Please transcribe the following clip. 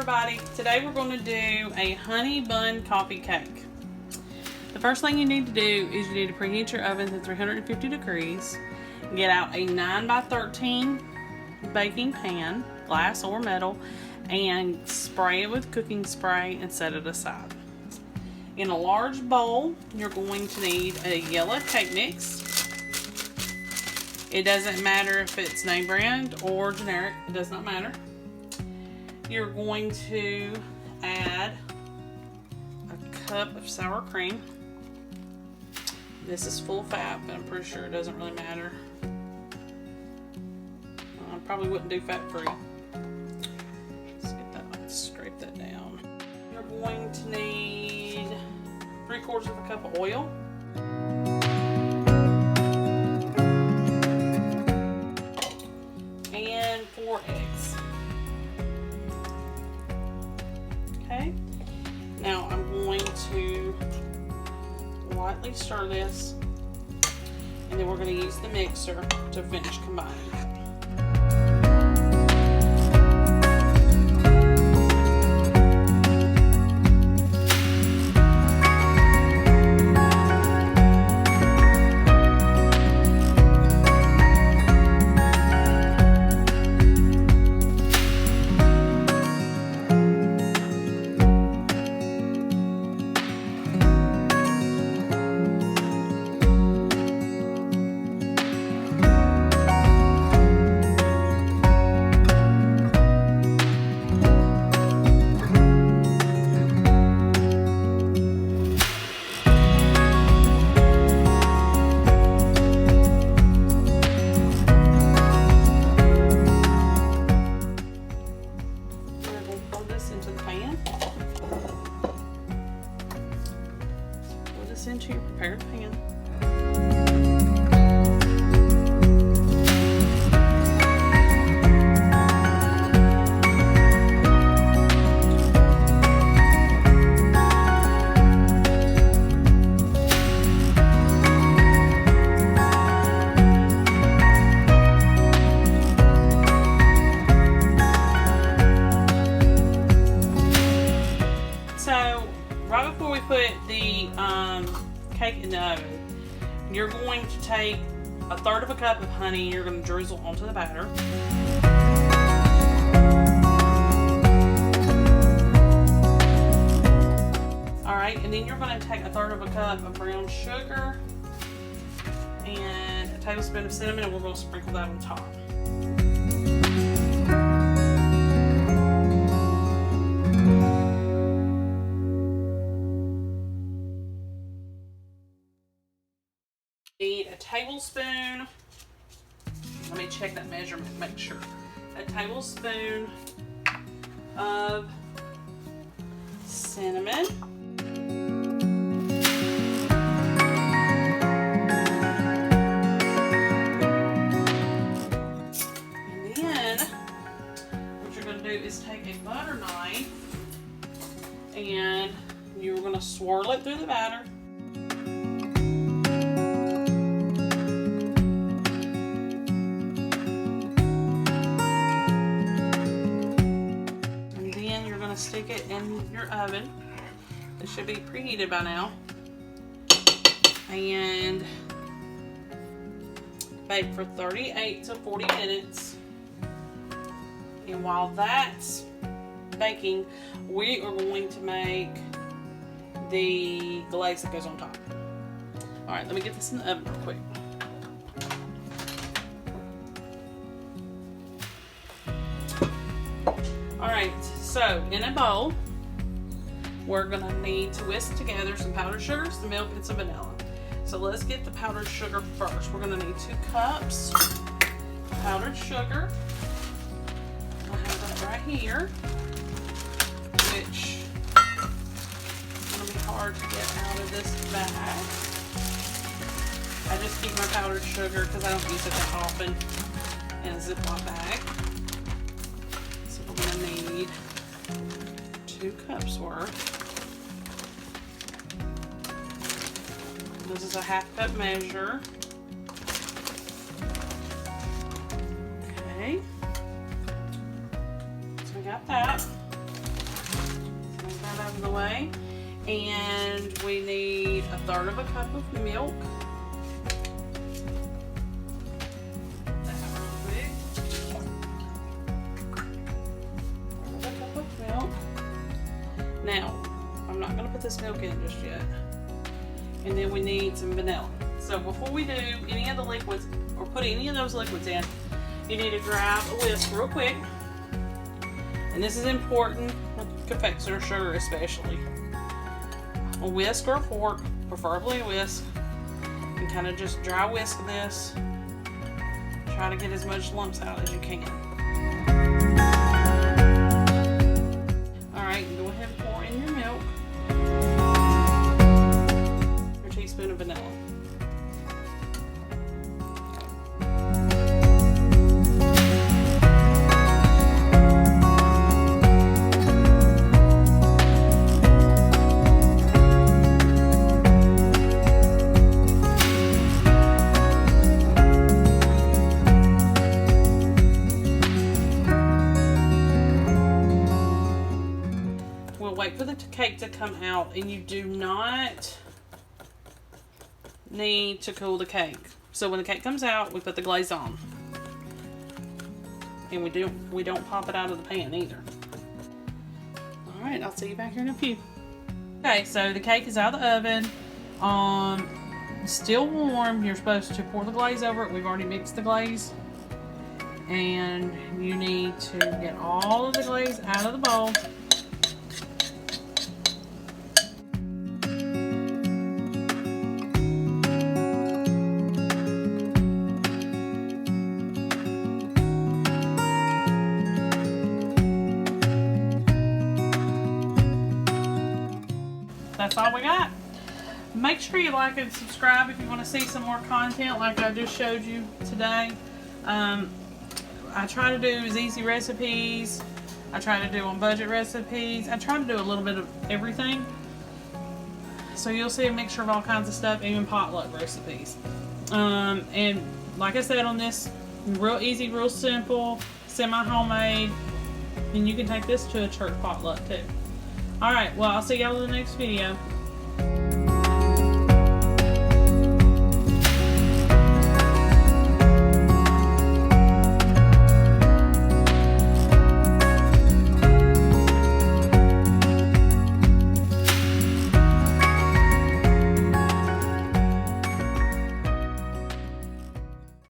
everybody. Today we're going to do a honey bun coffee cake. The first thing you need to do is you need to preheat your oven to 350 degrees. Get out a 9x13 baking pan, glass or metal, and spray it with cooking spray and set it aside. In a large bowl, you're going to need a yellow cake mix. It doesn't matter if it's name brand or generic, it does not matter. You're going to add a cup of sour cream. This is full fat, but I'm pretty sure it doesn't really matter. I probably wouldn't do fat free. Let's get that, let's scrape that down. You're going to need 3/4 of a cup of oil. And 4 eggs. Okay, now I'm going to lightly stir this, and then we're going to use the mixer to finish combining. Into the pan. Put this into your prepared pan. Right before we put the cake in the oven, you're going to take 1/3 of a cup of honey. You're going to drizzle onto the batter. Alright, and then you're going to take 1/3 of a cup of brown sugar and a tablespoon of cinnamon, and we're going to sprinkle that on top. Need a tablespoon, let me check that measurement, make sure. A tablespoon of cinnamon. And then what you're going to do is take a butter knife and you're going to swirl it through the batter. Stick it in your oven. It should be preheated by now. And bake for 38 to 40 minutes. And while that's baking, we are going to make the glaze that goes on top. Alright, let me get this in the oven real quick. Alright, so in a bowl, we're going to need to whisk together some powdered sugar, some milk, and some vanilla. So let's get the powdered sugar first. We're going to need 2 cups powdered sugar. I have that right here, which is going to be hard to get out of this bag. I just keep my powdered sugar because I don't use it that often in a Ziploc bag. We're going to need 2 cups worth. This is a 1/2 cup measure. Okay. So we got that. of the way. And we need 1/3 of a cup of milk. That real quick. 1/3 of a cup of milk. Now, I'm not gonna put this milk in just yet. And then we need some vanilla. So before we do any of the liquids, or put any of those liquids in, you need to grab a whisk real quick. And this is important with confectioner sugar especially. A whisk or a fork, preferably a whisk, and kind of just dry whisk this. Try to get as much lumps out as you can. Alright, go ahead and pour in your milk. Your teaspoon of vanilla. Wait for the cake to come out, and you do not need to cool the cake. So when the cake comes out, we put the glaze on, and we don't pop it out of the pan either. All right, I'll see you back here in a few. Okay, so the cake is out of the oven. Still warm. You're supposed to pour the glaze over it. We've already mixed the glaze, and you need to get all of the glaze out of the bowl. That's all we got. Make sure you like and subscribe if you want to see some more content like I just showed you today. I try to do as easy recipes. I try to do on budget recipes. I try to do a little bit of everything. So you'll see a mixture of all kinds of stuff, even potluck recipes. And like I said on this, real easy, real simple, semi-homemade. And you can take this to a church potluck too. Alright, well, I'll see y'all in the next video.